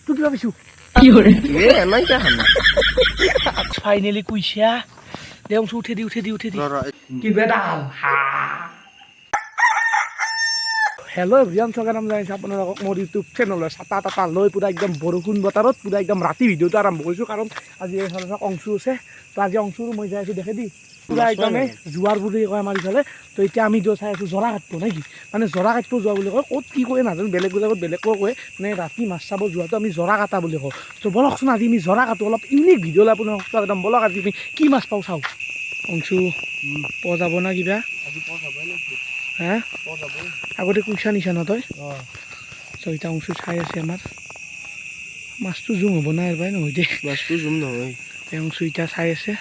তুই কিবা পাইছো ফাইনেলি কুইছা দে অংশ উঠে দি কিবা ডাল হেল্ল' এভৰিৱান স্বাগতম জনাইছোঁ আপোনালোকক মোৰ ইউটিউব চেনেলৰ ছাতা তাতা লৈ পূৰা একদম বৰষুণ বতৰত পূৰা একদম ৰাতি ভিডিঅ'টো আৰম্ভ কৰিছোঁ কাৰণ আজি এইফালে অংশু আছে তো আজি অংশুৰো মই যাই আছোঁ দেখে দি পূৰা একদমে জোৱাৰ বুলি কয় আমাৰ ইফালে তো এতিয়া আমি য'ত চাই আছোঁ জৰা কাটিব নেকি মানে জৰা কাটিব যোৱা বুলি কয় ক'ত কি কয় নাজানো বেলেগ জেগাত বেলেগকৈ কয় মানে ৰাতি মাছ চাব যোৱাটো আমি জৰা কাটা বুলি কওঁ তো বলকচোন আজি আমি জৰা কাটো অলপ ইউনিক ভিডিঅ' লৈ আপোনালোকক স্বাগতম বলক আজি আমি কি মাছ পাওঁ চাওঁ অংশু পোৱা যাব না কিবা হা আগতে কুইছা নিছা ন তই ছয়টা অংশ চাই আছে আমাৰ মাছটো জুম হ'ব না এবাৰ নহয় দে মাছটো জুম নহয় অংশ এতিয়া চাই আছে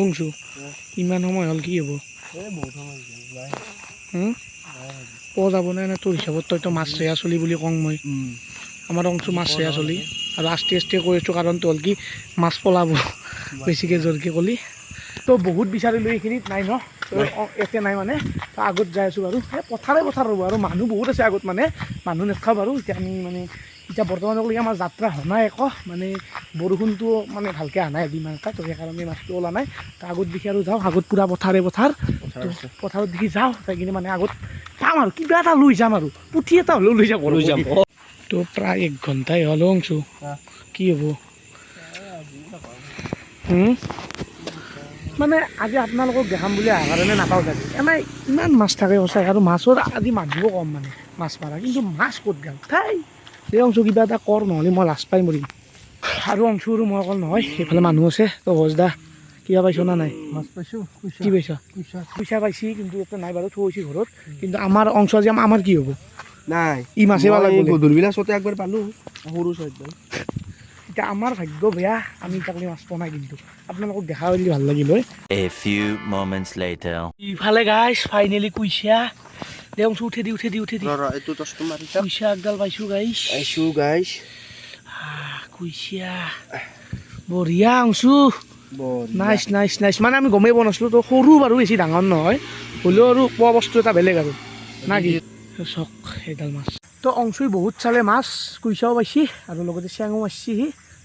অংশ ইমান সময় হ'ল কি হ'ব পোৱা যাব নাই না তোৰ হিচাপত তইতো মাছ চেয়া চলি বুলি কওঁ মই আমাৰ অংশ মাছ চেয়া চলি আৰু আস্তে আস্তে কৈ আছোঁ কাৰণটো হ'ল কি মাছ পলাব বেছিকৈ জোৰকৈ ক'লি তো বহুত বিচাৰিলোঁ এইখিনিত নাই ন এতিয়া নাই মানে আগত যাই আছোঁ বাৰু এই পথাৰ ৰ'ব আৰু মানুহ বহুত আছে আগত মানে মানুহ নেখাওঁ বাৰু এতিয়া আমি মানে এতিয়া বৰ্তমানলৈকে আমাৰ যাত্ৰা হোৱা নাই একো মানে বৰষুণটো মানে ভালকৈ অহা নাই ইমান এটা তো সেইকাৰণে মাছটো ওলা নাই তো আগত দেখি আৰু যাওঁ আগত পূৰা পথাৰত দেখি যাওঁ যাই কিনে মানে আগত পাম আৰু কিবা এটা লৈ যাম আৰু পুঠি এটা হ'লেও লৈ যাম তো প্ৰায় 1 ঘণ্টাই হ'ল অংশু কি হ'ব মানে আজি আপোনালোকক দেখাম বুলি অহাৰ কাৰণে নাপাওঁ চাগে এনেই ইমান মাছ থাকে সঁচাই আৰু মাছৰ আজি মানুহো কম মানে মাছ মাৰা কিন্তু মাছ ক'ত গ'ল ঠাই এই অংশ কিবা এটা কৰ নহ'লে মই লাজ পাই মৰিম আৰু অংশ আৰু মই অকল নহয় সেইফালে মানুহ আছে তো হজদা কিবা পাইছ না নাই মাছ পাইছোঁ কি পাইছ পইচা পাইছি কিন্তু এতিয়া নাই বাৰু থৈছি ঘৰত কিন্তু আমাৰ অংশ আজি আমাৰ কি হ'ব নাই ই মাছে পালা গধূলিবিলাক চতে একবাৰ পালোঁ সৰু চাইডবাৰ এতিয়া আমাৰ ভাগ্য বেয়া আমি তাকলি মাছ পোৱা নাই কিন্তু আপোনালোকক দেখা পালে ভাল লাগিল হয় ইফালে গাইছ ফাইনেলি কুইছা দে অংশ উঠে দি এইটো টচটো মাৰি কুইছা একডাল পাইছোঁ গাইছ কুইছা বঢ়িয়া অংশু নাইচ মানে আমি গমেই পোৱা নাছিলোঁ তো সৰু বাৰু বেছি ডাঙৰ নহয় হ'লেও আৰু পোৱা বস্তু এটা বেলেগ আৰু না কি চক সেইডাল মাছ তো অংশুই বহুত চালে মাছ কুইচাও পাইছি আৰু লগতে চেঙো মাৰছি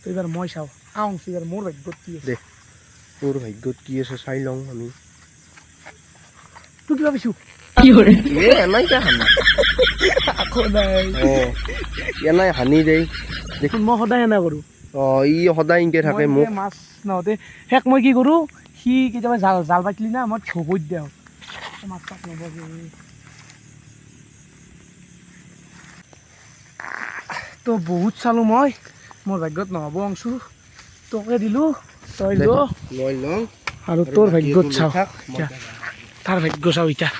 তো এইবাৰ মই চাওঁ অংশু এইবাৰ মোৰ ভাগ্যত কি আছে তোৰ ভাগ্যত কি আছে চাই লওঁ আমি তোৰ কিবা পাইছোঁ এনেই হানি দেই দেখোন মই সদায় এনে কৰোঁ ই সদায় ইনকে থাকে মোক মাছ নহওঁতে শেষ মই কি কৰোঁ সি কেতিয়াবা জাল পাতিলি না মই থবৈত দিওঁ মাছ চাছ নবগে তো বহুত চালোঁ মই মোৰ ভাগ্যত নহ'ব অংশু তোকে দিলোঁ তই লৈ লওঁ আৰু তোৰ ভাগ্যত চাওঁ তাৰ ভাগ্য চাওঁ এতিয়া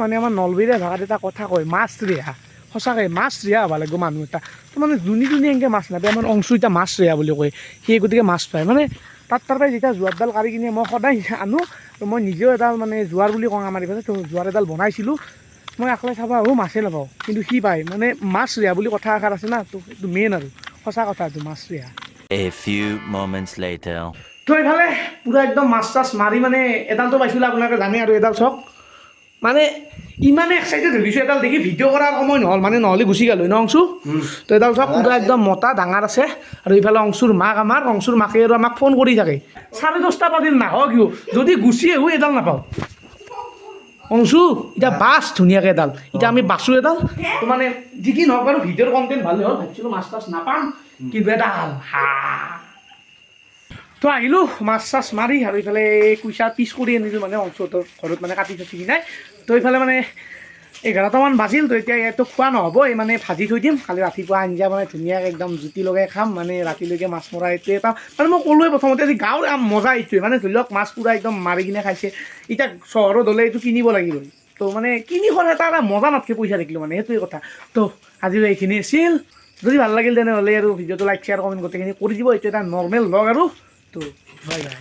মানে আমাৰ নলবেৰীয়া ভাষাত এটা কথা কয় মাছ ৰেহা সঁচাকৈ মাছ ৰেহা হ'ব লাগিব মানুহ এটা তো মানে যোনী এনেকৈ মাছ নাপায় আমাৰ অংশু এতিয়া মাছ ৰেহা বুলি কয় সেই গতিকে মাছ পায় মানে তাৰ পৰাই যেতিয়া জোৱাৰডাল কাঢ়ি কিনে মই সদায় আনো তো মই নিজেও এডাল মানে জোৱাৰ বুলি কওঁ আমাৰ ইফালে তো জোৱাৰ এডাল বনাইছিলোঁ মই একলাই চাব আহোঁ মাছেই নাপাওঁ কিন্তু সি পায় মানে মাছ ৰেহা বুলি কথা এষাৰ আছে না তো এইটো মেইন আৰু সঁচা কথা এইটো মাছ ৰেহা তো এইফালে পূৰা একদম মাছ চাছ মাৰি মানে এডালটো পাইছিলোঁ আপোনালোকে জানে আৰু এডাল চক মানে ইমানে এক্সাইটেড হৈ গৈছোঁ এডাল দেখি ভিডিঅ' কৰাৰ সময় নহ'ল মানে নহ'লে গুচি গ'ল হয় ন অংশু তো এডাল চক পূৰা একদম মতা ডাঙৰ আছে আৰু ইফালে অংশুৰ মাক আমাৰ অংশুৰ মাকে আৰু আমাক ফোন কৰি থাকে 10:30 বাজিল নাহক কিয় যদি গুচি আহোঁ এডাল নাপাওঁ অংশু এতিয়া বাছ ধুনীয়াকৈ এডাল এতিয়া আমি বাছোঁ এডাল তো মানে যি কি নহওক বাৰু ভিডিঅ'ৰ কণ্টেণ্ট ভালেই হ'ল ভাবিছিলোঁ মাছ চাছ নাপাম কিন্তু এডাল তো আহিলোঁ মাছ চাছ মাৰি আৰু ইফালে কুইছা পিচ কৰি আনিলোঁ মানে অংশটোৰ ঘৰত মানে কাটি চাটি কিনাই তো এইফালে মানে 11টামান বাজিল তো এতিয়া ইয়াতো খোৱা নহ'ব এই মানে ভাজি থৈ দিম খালি ৰাতিপুৱা আঞ্জা মানে ধুনীয়াকৈ একদম জুতি লগাই খাম মানে ৰাতিলৈকে মাছ মৰা এইটোৱে এটা মানে মই ক'লোৱে প্ৰথমতে যে গাঁৱৰ মজা এইটোৱে মানে ধৰি লওক মাছ পূৰা একদম মাৰি কিনে খাইছে এতিয়া চহৰত হ'লে এইটো কিনিব লাগিব তো মানে কিনি খোৱাৰ এটা মজা নাথাকে পইচা থাকিলোঁ মানে সেইটোৱে কথা তো আজিও এইখিনি আছিল যদি ভাল লাগিল তেনেহ'লে আৰু ভিডিঅ'টো লাইক শ্বেয়াৰ কমেণ্ট গোটেইখিনি কৰি দিব এইটো এটা নৰ্মেল লগ আৰু তো বাই বাই